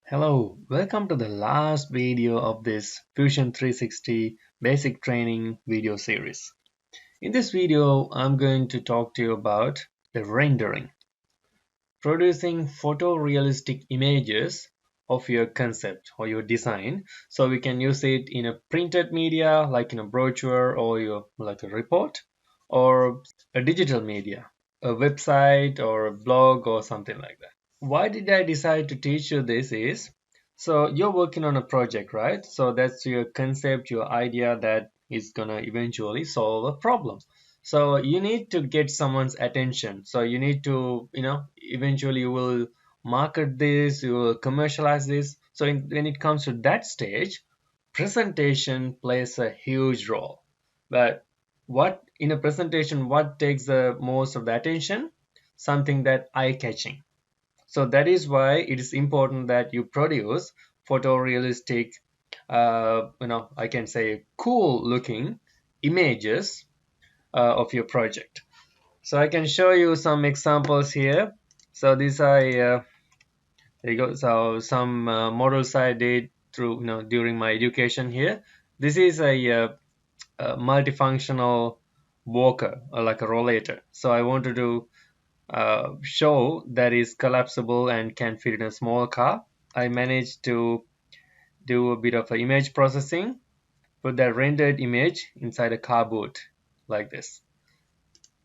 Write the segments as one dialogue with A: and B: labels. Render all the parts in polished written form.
A: Hello, welcome to the last video of this Fusion 360 basic training video series. In this video, I'm going to talk to you about the rendering, producing photorealistic images of your concept or your design so we can use it in a printed media like in a brochure or like a report or a digital media, a website or a blog or something like that. Why did I decide to teach you this is, so you're working on a project, right? So that's your concept, your idea that is gonna eventually solve a problem. So you need to get someone's attention. So you need to, eventually you will market this, you will commercialize this. So when it comes to that stage, presentation plays a huge role. But what in a presentation, what takes the most of the attention? Something that eye-catching. So that is why it is important that you produce photorealistic, I can say cool looking images of your project. So I can show you some examples here. So these are, there you go. So some models I did through, during my education here. This is a multifunctional walker or like a rollator. So I wanted to show that is collapsible and can fit in a small car. I managed to do a bit of image processing, put that rendered image inside a car boot like this.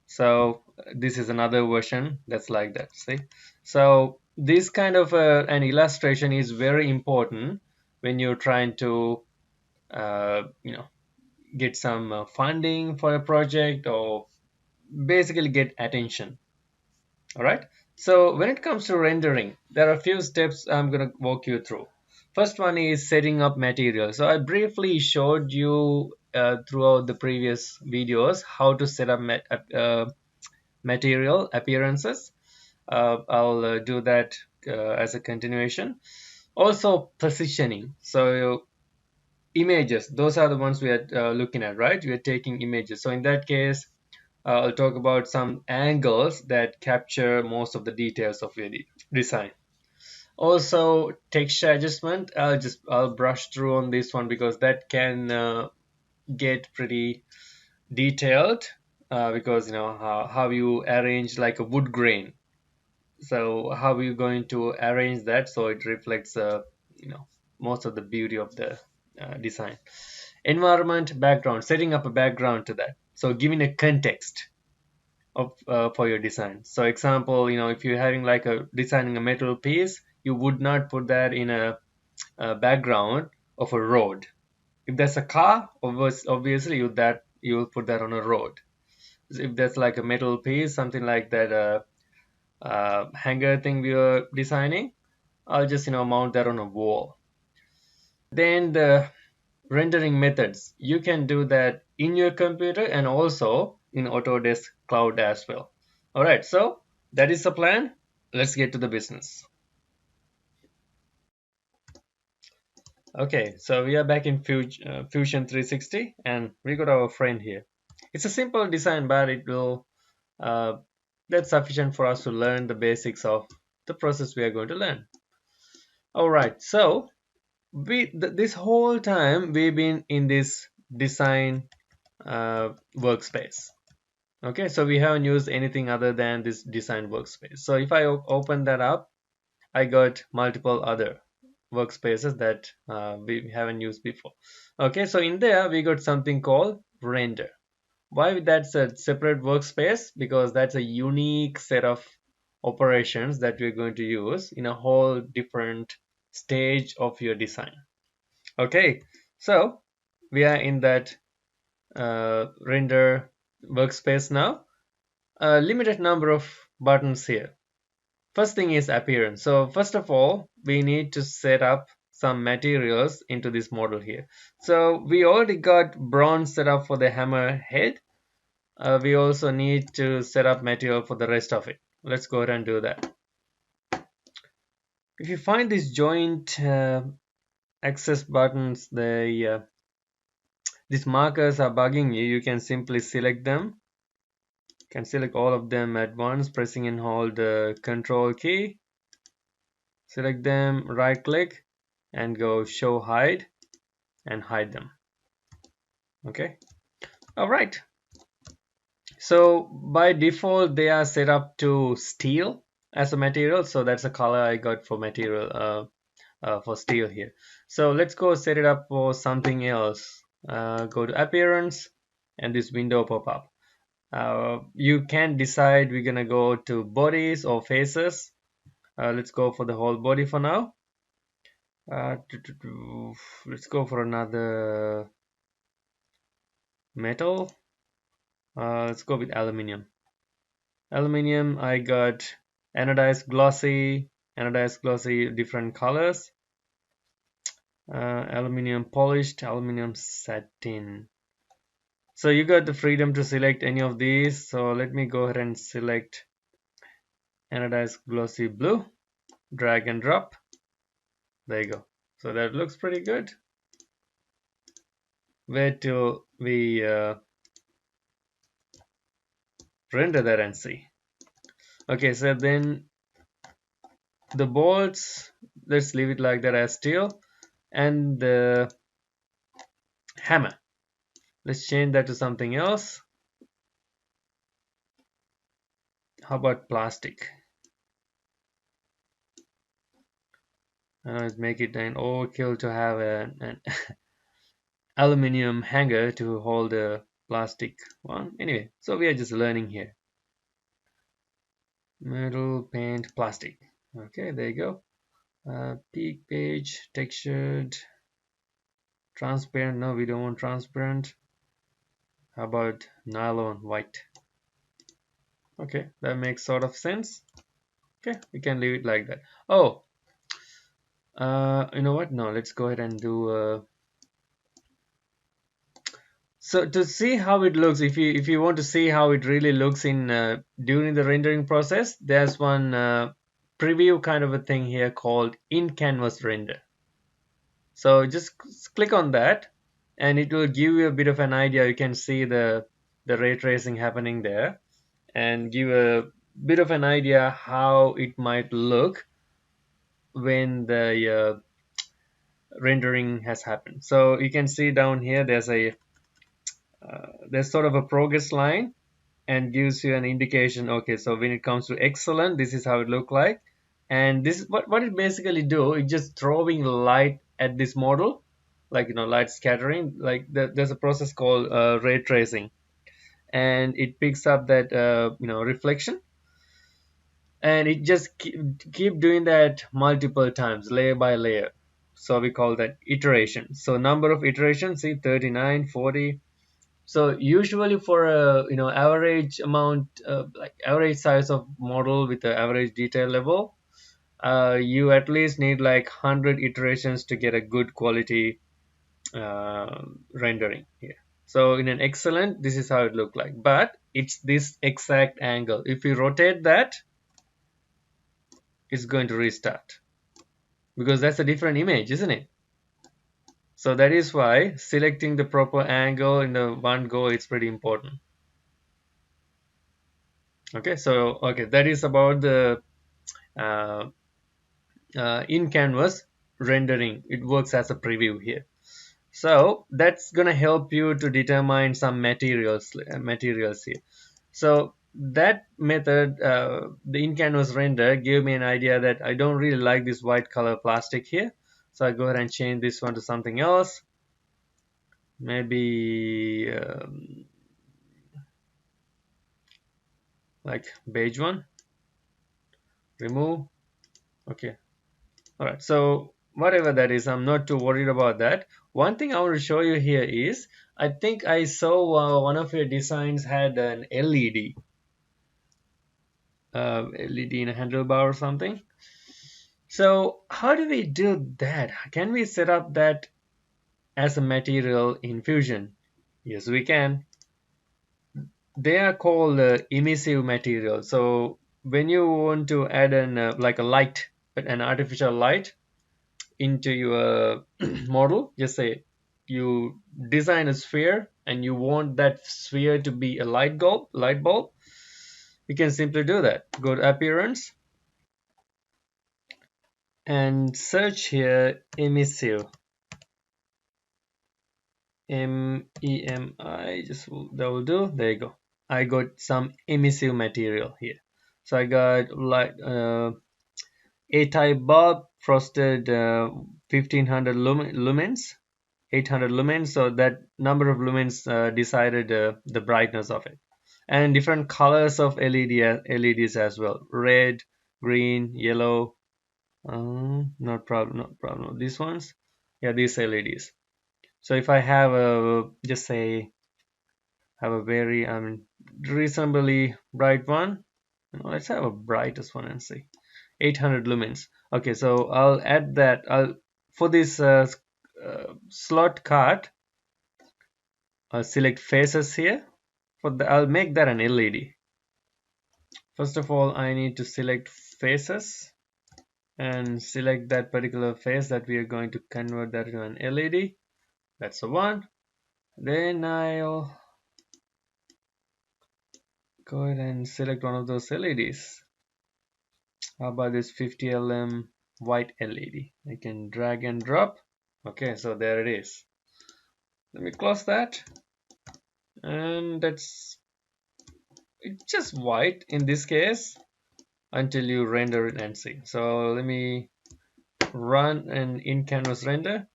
A: So this is another version that's like that. See, so this kind of an illustration is very important when you're trying to, uh, you know, get some funding for a project or basically get attention. All right. So when it comes to rendering, there are a few steps I'm going to walk you through. First one is setting up material. So I briefly showed you throughout the previous videos how to set up material appearances. I'll do that as a continuation. Also positioning. So images, those are the ones we are looking at, right? We are taking images. So in that case, I'll talk about some angles that capture most of the details of your design. Also, texture adjustment. I'll brush through on this one because that can get pretty detailed because how you arrange like a wood grain. So how are you going to arrange that so it reflects most of the beauty of the design. Environment, background, setting up a background to that. So giving a context of for your design. So example, if you're having like a designing a metal piece, you would not put that in a background of a road. If that's a car, obviously you will put that on a road. If that's like a metal piece, something like that, hanger thing we are designing, I'll just mount that on a wall. Then the rendering methods, you can do that in your computer and also in Autodesk Cloud as well. All right, so that is the plan. Let's get to the business. Okay, so we are back in Fusion 360 and we got our friend here. It's a simple design, but it will uh, that's sufficient for us to learn the basics of the process we are going to learn. All right, so this whole time we've been in this design workspace. Okay, so we haven't used anything other than this design workspace. So if I open that up, I got multiple other workspaces that we haven't used before. Okay, so in there we got something called render. Why that's a separate workspace? Because that's a unique set of operations that we're going to use in a whole different stage of your design. Okay, so we are in that render workspace now. A limited number of buttons here. First thing is appearance. So first of all, we need to set up some materials into this model here. So we already got bronze set up for the hammer head. We also need to set up material for the rest of it. Let's go ahead and do that. If you find these joint access buttons, these markers are bugging you, you can simply select them. You can select all of them at once, pressing and hold the control key. select them, right click and go show hide and hide them. Okay, all right. So by default they are set up to steel as a material, so that's the color I got for material for steel here. So let's go set it up for something else. Go to appearance and this window pop up. You can decide we're gonna go to bodies or faces. Let's go for the whole body for now. Let's go for another metal. Let's go with aluminium. Aluminium, I got anodized glossy, different colors. Aluminium polished, aluminium satin. So you got the freedom to select any of these. So let me go ahead and select anodized glossy blue, drag and drop. There you go. So that looks pretty good. Where do we render that and see? Okay, so then the bolts, let's leave it like that as steel, and the hammer, let's change that to something else. How about plastic? Let's make it an overkill to have an aluminium hanger to hold a plastic one. Anyway, so we are just learning here. Metal, paint, plastic. Okay, there you go. Peak page, textured, transparent. No, we don't want transparent. How about nylon white? Okay, that makes sort of sense. Okay, we can leave it like that. Oh, you know what? No, let's go ahead and do. So to see how it looks, if you want to see how it really looks in during the rendering process, there's one preview kind of a thing here called in canvas render. So just click on that, and it will give you a bit of an idea. You can see the ray tracing happening there, and give a bit of an idea how it might look when the rendering has happened. So you can see down here there's sort of a progress line and gives you an indication. Okay, so when it comes to excellent, this is how it look like, and this is what it basically do. It's just throwing light at this model, like light scattering. Like there's a process called ray tracing, and it picks up that reflection, and it just keep doing that multiple times, layer by layer. So we call that iteration. So number of iterations, see 39, 40. So usually for a average amount, like average size of model with the average detail level, you at least need like 100 iterations to get a good quality rendering here. So in an excellent, this is how it look like, but it's this exact angle. If you rotate that, it's going to restart because that's a different image, isn't it? So that is why selecting the proper angle in the one go is pretty important. Okay, so that is about the uh, in canvas rendering. It works as a preview here. So that's gonna help you to determine some materials here. So that method, the in canvas render, gave me an idea that I don't really like this white color plastic here. So I go ahead and change this one to something else. Maybe like beige one. Remove. Okay. All right. So whatever that is, I'm not too worried about that. One thing I want to show you here is, I think I saw one of your designs had an LED, LED in a handlebar or something. So how do we do that? Can we set up that as a material in Fusion? Yes, we can. They are called emissive materials. So when you want to add an like a light, an artificial light into your model, just say you design a sphere and you want that sphere to be a light bulb, you can simply do that. Go to appearance, and search here emissive, MEMI, just that will do. There you go. I got some emissive material here. So I got like A-type bulb, frosted 1500 lumens, 800 lumens. So that number of lumens decided the brightness of it, and different colors of LEDs as well: red, green, yellow. Not problem, not problem. These ones, yeah, these LEDs. So if I have a, just say, have a very reasonably bright one. Let's have a brightest one and see. 800 lumens. Okay, so I'll add that. I'll for this slot card, I'll select faces here. I'll make that an LED. First of all, I need to select faces and select that particular face that we are going to convert that to an LED. That's the one. Then I'll go ahead and select one of those LEDs. How about this 50 LM white LED? I can drag and drop. Okay, so there it is. Let me close that. And it's just white in this case until you render it and see. So let me run an in-canvas render,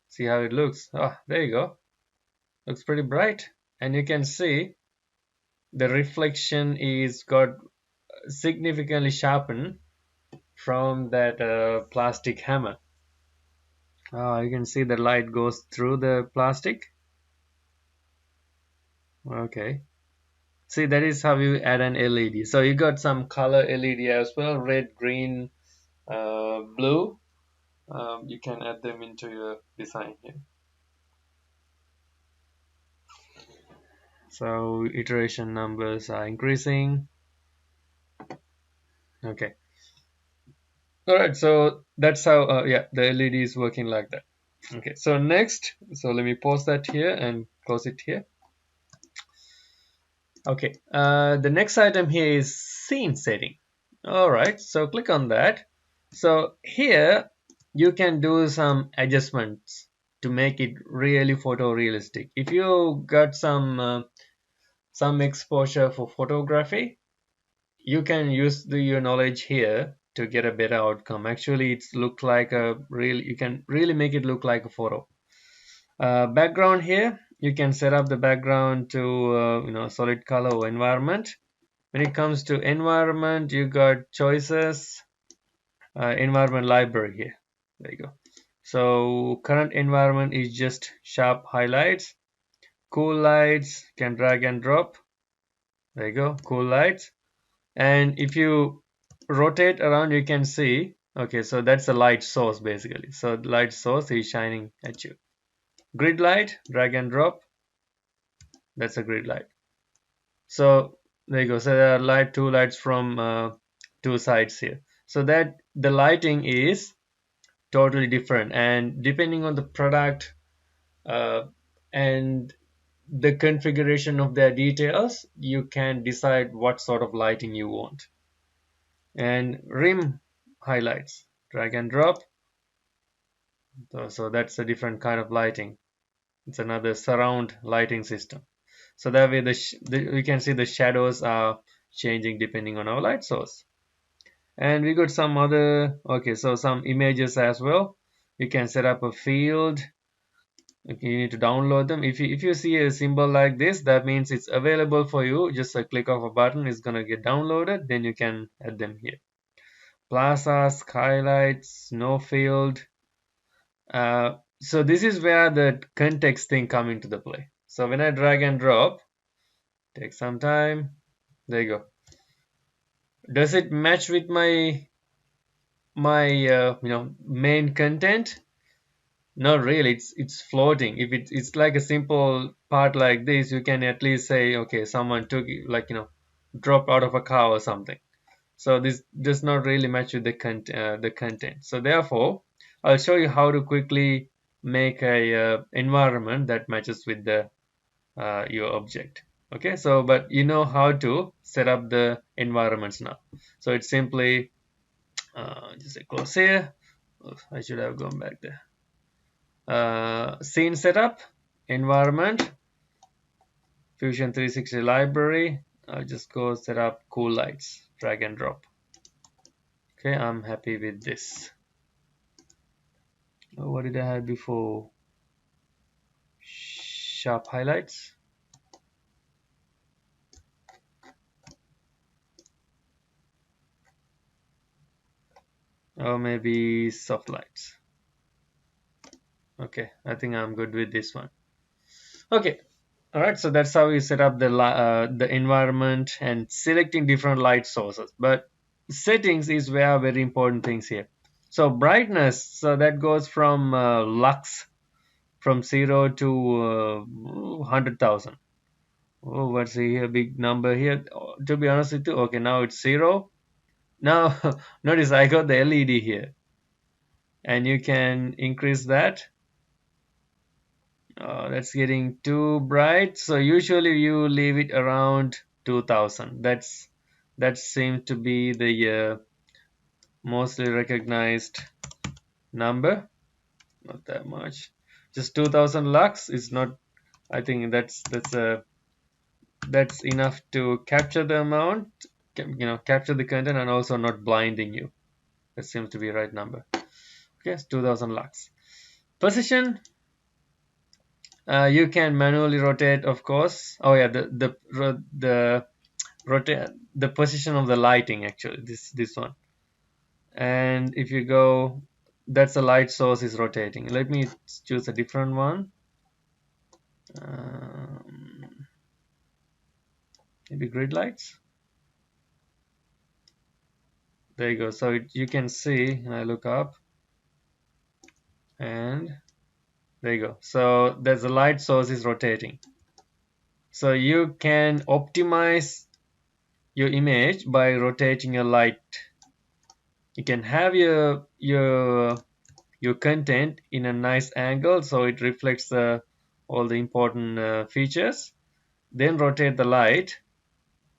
A: see how it looks. Ah, there you go. Looks pretty bright. And you can see the reflection is got significantly sharpened from that plastic hammer. You can see the light goes through the plastic. Okay. See, that is how you add an LED. So you got some color LED as well, red, green, blue. You can add them into your design here. So iteration numbers are increasing. Okay. All right. So that's how, yeah, the LED is working like that. Okay. So next, so let me pause that here and close it here. Okay. The next item here is scene setting. All right. So click on that. So here you can do some adjustments to make it really photorealistic. If you got some exposure for photography, you can use your knowledge here to get a better outcome. Actually, it's look like a real. You can really make it look like a photo. Background here, you can set up the background to solid color or environment. When it comes to environment, you got choices. Environment library here. There you go. So current environment is just sharp highlights. Cool lights, can drag and drop. There you go, cool lights. And if you rotate around, you can see, okay, so that's the light source basically. So the light source is shining at you. Grid light, drag and drop. That's a grid light. So there you go. So there are two lights from two sides here. So that the lighting is totally different, and depending on the product and the configuration of their details, you can decide what sort of lighting you want. And rim highlights, drag and drop. So that's a different kind of lighting. It's another surround lighting system. So that way we can see the shadows are changing depending on our light source. And we got some other, okay, so some images as well. You can set up a field. Okay, you need to download them. If you see a symbol like this, that means it's available for you. Just a click of a button is gonna get downloaded. Then you can add them here. Plaza, skylights, snow field. So this is where the context thing come into the play. So when I drag and drop, take some time. There you go. Does it match with my main content? Not really. It's floating. If it's like a simple part like this, you can at least say, okay, someone took, like, dropped out of a car or something. So this does not really match with the content. So therefore, I'll show you how to quickly make a environment that matches with the your object. Okay, so but you know how to set up the environments now. So it's simply just close here. I should have gone back there. Scene setup, environment, Fusion 360 library. I'll just go set up cool lights, drag and drop. Okay, I'm happy with this. What did I have before? Sharp highlights. Or maybe soft lights. Okay, I think I'm good with this one. Okay, all right, so that's how we set up the environment and selecting different light sources. But settings is where very important things here. So brightness, so that goes from lux, from 0 to 100,000. Oh, what's here? Big number here. Oh, to be honest with you, okay, now it's 0. Now notice I got the LED here, and you can increase that. That's getting too bright, so usually you leave it around 2000. That seems to be the mostly recognized number. Not that much, just 2000 lux is not. I think that's enough to capture the amount, capture the content, and also not blinding you. That seems to be the right number. Okay, it's 2000 lux. Position, you can manually rotate, of course. Oh yeah, the rotate the position of the lighting, actually, this one. And if you go, that's the light source is rotating. Let me choose a different one. Maybe grid lights. There you go. So you can see, and I look up, and there you go. So there's a light source is rotating. So you can optimize your image by rotating your light. You can have your content in a nice angle, so it reflects all the important features. Then rotate the light,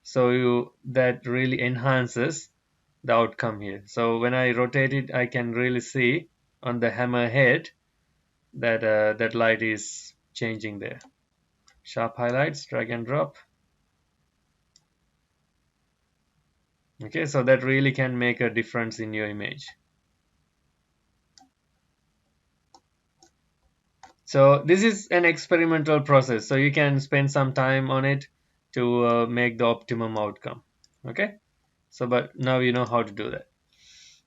A: so that really enhances the outcome here. So when I rotate it, I can really see on the hammer head that that light is changing there. Sharp highlights, drag and drop. Okay, so that really can make a difference in your image. So this is an experimental process, so you can spend some time on it to make the optimum outcome. Okay, so but now you know how to do that.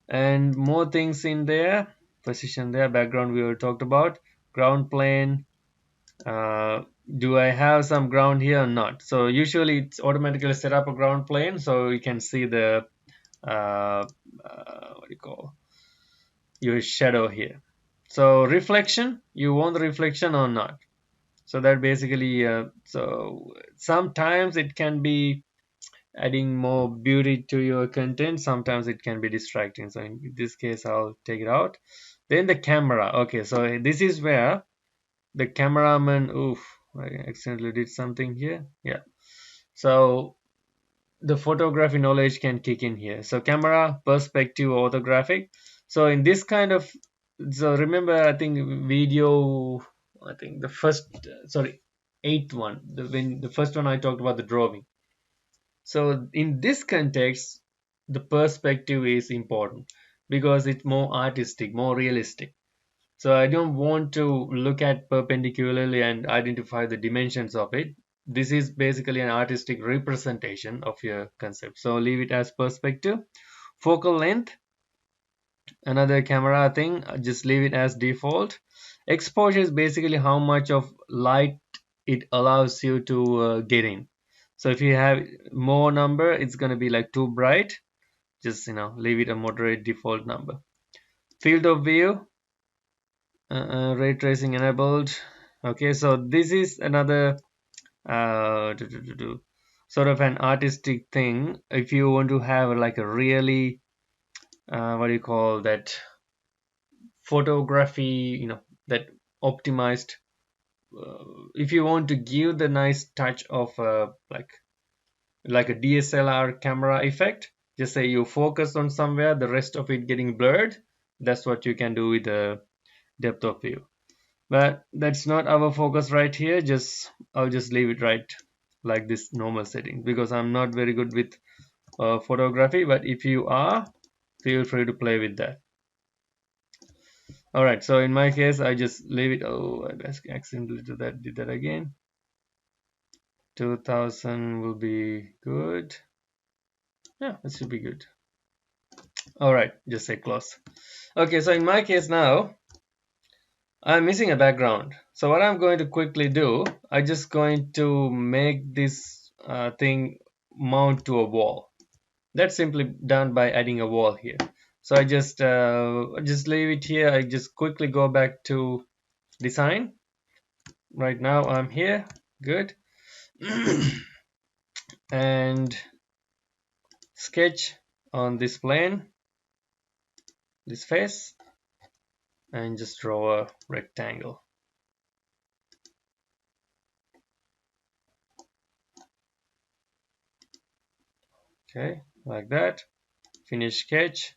A: And more things in there. Position there, background we already talked about. Ground plane, do I have some ground here or not? So usually it's automatically set up a ground plane, so you can see the what do you call, your shadow here. So reflection, you want the reflection or not? So that basically so sometimes it can be adding more beauty to your content, sometimes it can be distracting, so in this case I'll take it out. Then the camera. Okay, so this is where the cameraman, oof, I accidentally did something here. Yeah, so the photography knowledge can kick in here. So camera, perspective, orthographic. So in this kind of, so remember, I think video, I think the first, sorry, eighth one, when the first one I talked about the drawing. So in this context, the perspective is important because it's more artistic, more realistic. So I don't want to look at perpendicularly and identify the dimensions of it. This is basically an artistic representation of your concept. So leave it as perspective. Focal length, another camera thing, just leave it as default. Exposure is basically how much of light it allows you to get in. So if you have more number, it's going to be like too bright. Just leave it a moderate default number. Field of view, ray tracing enabled. Okay, so this is another sort of an artistic thing. If you want to have like a really what do you call that, photography, that optimized, if you want to give the nice touch of like a DSLR camera effect, just say you focus on somewhere, the rest of it getting blurred, That's what you can do with the depth of view. But that's not our focus right here. I'll just leave it right like this normal setting, because I'm not very good with photography, but if you are, feel free to play with that. All right, so in my case, I just leave it. Oh, I accidentally did that again. 2000 will be good. Yeah, it should be good. All right, just say close. Okay, so in my case now, I'm missing a background. So what I'm going to quickly do, I'm just going to make this thing mount to a wall. That's simply done by adding a wall here. So I just leave it here. I just quickly go back to design. Right now I'm here. Good. And sketch on this plane, this face, and just draw a rectangle. Okay, like that. Finish sketch.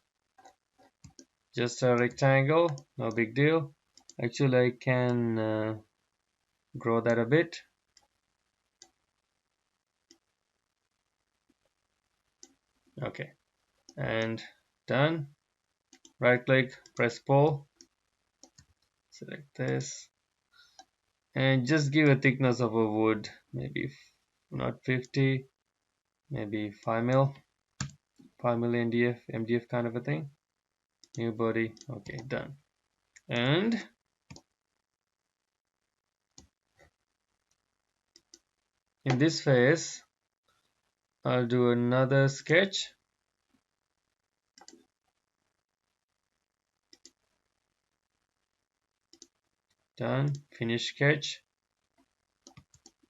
A: Just a rectangle, no big deal. Actually, I can grow that a bit. Okay, and done. Right click, press pull, select this, and just give a thickness of a wood, maybe not 50, maybe 5 mil, 5 mil MDF kind of a thing. New body. Okay, done. And in this phase, I'll do another sketch. Done. Finish sketch.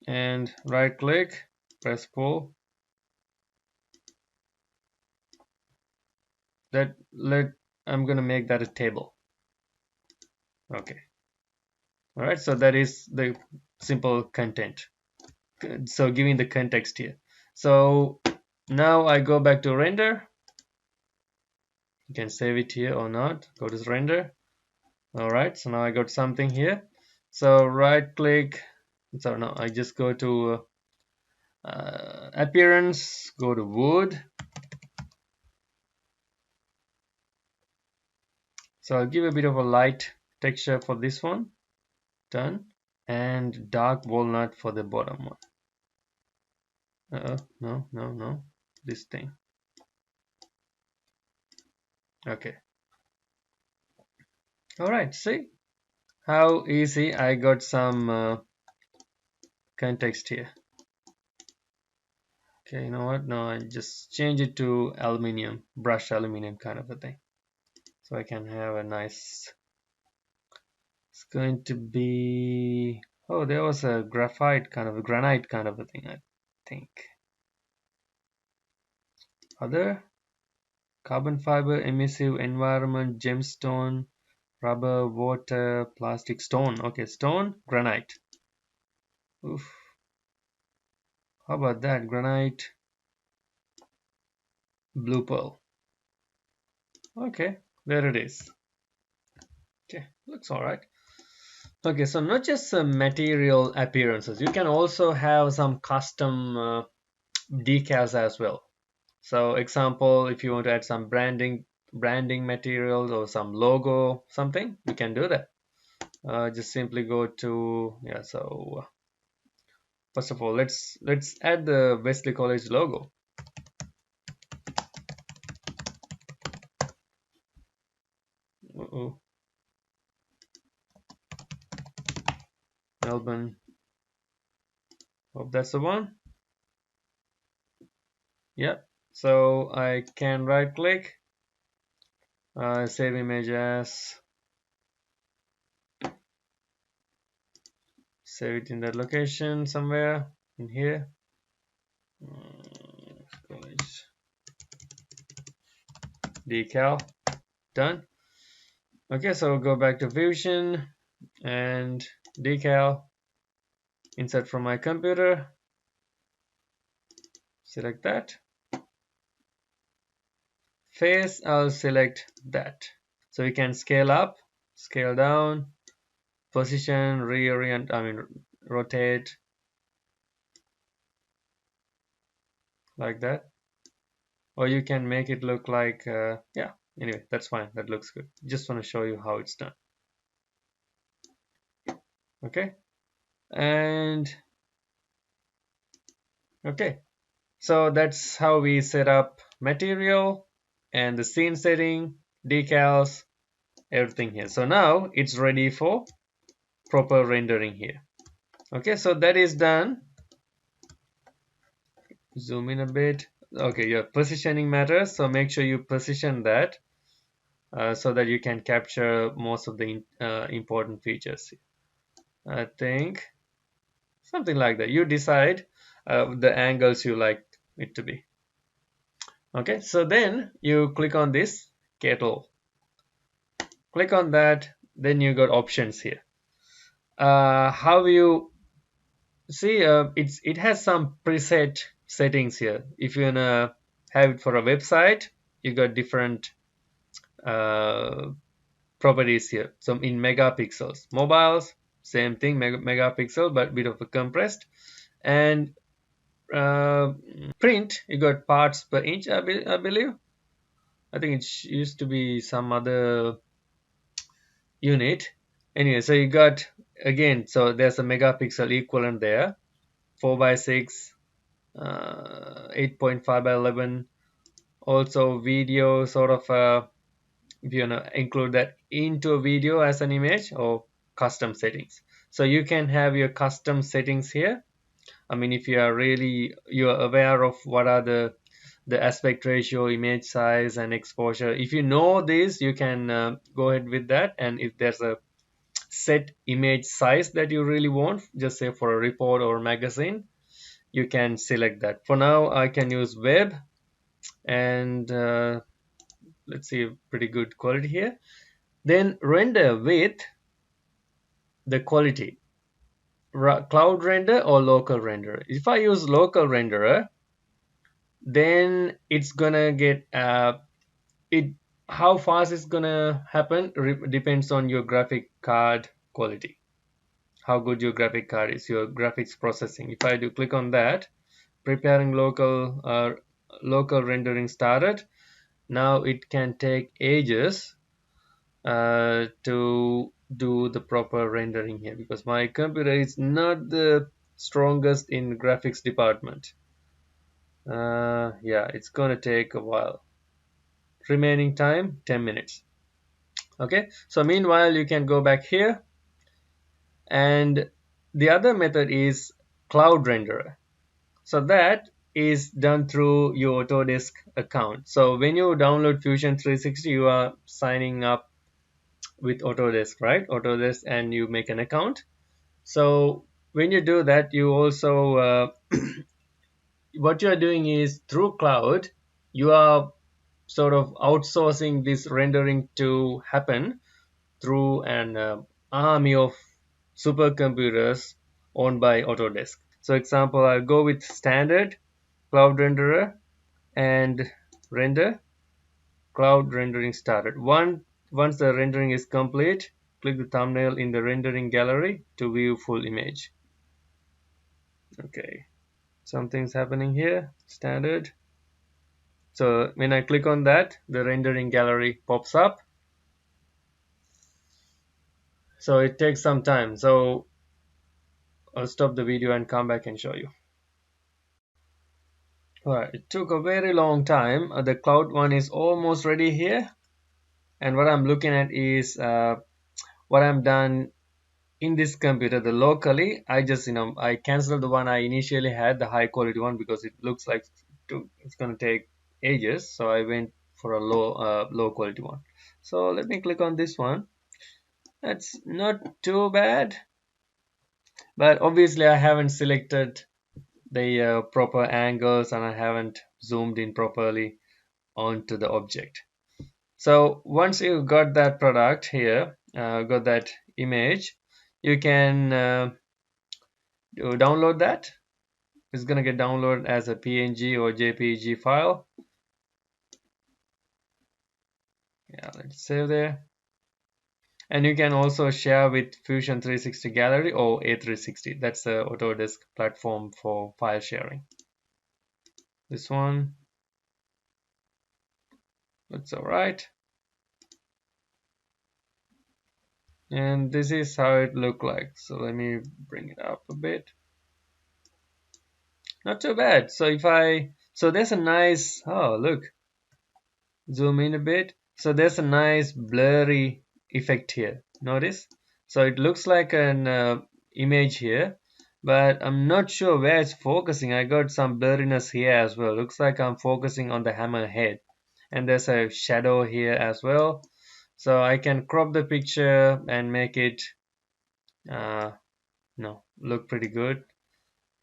A: And right click, press pull. I'm gonna make that a table. Okay. All right. So that is the simple content. So giving the context here. So now I go back to render. You can save it here or not. Go to render. All right. So now I got something here. So right click. So now I just go to appearance. Go to wood. So I'll give a bit of a light texture for this one. Done. And dark walnut for the bottom one. No. This thing. Okay. All right. See how easy. I got some context here. Okay, you know what? No, I just change it to aluminium, brushed aluminium kind of a thing. So I can have a nice. It's going to be. Oh, there was a graphite kind of a granite kind of a thing, I think. Other carbon fiber, emissive, environment, gemstone, rubber, water, plastic, stone. Okay, stone, granite. Oof. How about that? Granite, blue pearl. Okay, there it is. Okay, looks all right. Okay, so not just some material appearances, you can also have some custom decals as well. So example, if you want to add some branding materials or some logo, something, you can do that. Just simply go to, yeah, so first of all, let's add the Wesley College logo. Uh-oh. Melbourne. Hope that's the one. Yep. So I can right click, save image as, save it in that location somewhere in here. College decal. Done. Okay, so go back to Fusion and decal. Insert from my computer. Select that. Face, I'll select that. So you can scale up, scale down, position, reorient, rotate, like that. Or you can make it look like, yeah, anyway, that's fine. That looks good. Just want to show you how it's done. Okay. And okay. So that's how we set up material and the scene setting, decals, everything here. So now it's ready for proper rendering here. Okay, so that is done. Zoom in a bit. Okay, your positioning matters, so make sure you position that so that you can capture most of the important features. I think something like that. You decide the angles you like it to be. Okay, so then you click on this kettle. Click on that, then you got options here. How you see, it has some preset settings here. If you wanna have it for a website, you got different uh, properties here. So in megapixels, mobiles, same thing, megapixel, but bit of a compressed. And print, you got parts per inch, I believe. I think it used to be some other unit. Anyway, so you got again, so there's a megapixel equivalent there, 4 by 6, 8.5 by 11. Also, video sort of, if you wanna include that into a video as an image, or custom settings. So you can have your custom settings here. I mean, if you are really you're aware of what are the aspect ratio, image size, and exposure. If you know this, you can go ahead with that. And if there's a set image size that you really want, just say for a report or magazine, you can select that. For now, I can use web, and let's see, pretty good quality here. Then render with the quality, cloud render or local renderer. If I use local renderer, then it's gonna get it how fast it's gonna happen depends on your graphic card quality, how good your graphic card is, your graphics processing. If I do click on that, preparing local rendering started. Now it can take ages to do the proper rendering here, because my computer is not the strongest in graphics department. Yeah, it's gonna take a while. Remaining time 10 minutes. Okay, so meanwhile you can go back here, and the other method is cloud renderer. So that is done through your Autodesk account. So when you download Fusion 360, you are signing up with Autodesk, right? Autodesk, and you make an account. So when you do that, you also what you are doing is through cloud, you are sort of outsourcing this rendering to happen through an army of supercomputers owned by Autodesk. So example, I'll go with standard cloud renderer and render. Cloud rendering started. Once the rendering is complete, click the thumbnail in the rendering gallery to view full image. Okay, something's happening here. Standard. So when I click on that, the rendering gallery pops up. So it takes some time. So I'll stop the video and come back and show you. Alright, it took a very long time. The cloud one is almost ready here. And what I'm looking at is what I'm done in this computer, the locally. I just, I canceled the one I initially had, the high quality one, because it looks like it's going to take ages. So I went for a low quality one. So let me click on this one. That's not too bad. But obviously I haven't selected the proper angles, and I haven't zoomed in properly onto the object. So once you got that product here, got that image, you can download that. It's gonna get downloaded as a PNG or JPG file. Yeah, let's save there. And you can also share with Fusion 360 Gallery or A360. That's the Autodesk platform for file sharing. This one looks alright. And this is how it looked like. So let me bring it up a bit. Not too bad. So there's a nice, oh look, zoom in a bit. So there's a nice blurry effect here. Notice? So it looks like an image here, but I'm not sure where it's focusing. I got some blurriness here as well. Looks like I'm focusing on the hammer head. And there's a shadow here as well. So I can crop the picture and make it uh, look pretty good.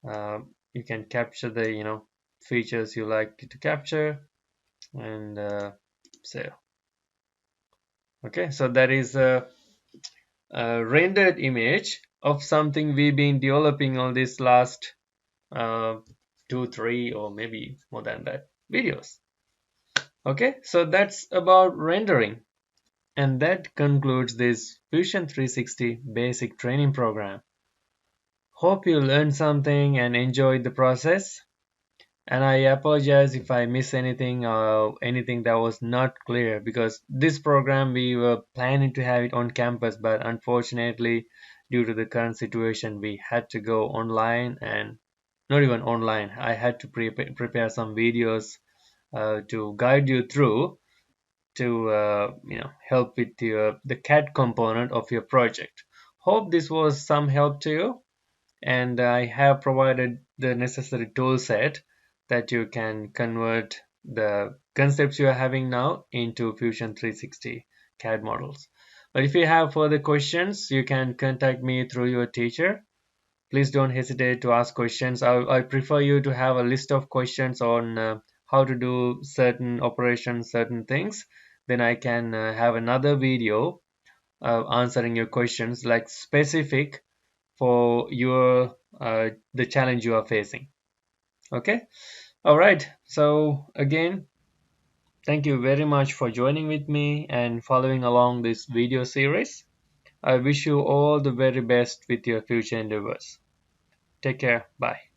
A: You can capture the features you like to capture and save. Okay, so that is a rendered image of something we've been developing on this last uh, 2 3 or maybe more than that videos. Okay, so that's about rendering, and that concludes this Fusion 360 basic training program. Hope you learned something and enjoyed the process. And I apologize if I miss anything or anything that was not clear, because this program we were planning to have it on campus, but unfortunately due to the current situation we had to go online, and not even online, I had to prepare some videos to guide you through to help with the CAD component of your project. Hope this was some help to you, and I have provided the necessary tool set that you can convert the concepts you are having now into Fusion 360 CAD models. But if you have further questions, you can contact me through your teacher. Please don't hesitate to ask questions. I prefer you to have a list of questions on how to do certain operations, certain things. Then I can have another video answering your questions, like specific for your the challenge you are facing. Okay, all right, so again, thank you very much for joining with me and following along this video series. I wish you all the very best with your future endeavors. Take care. Bye.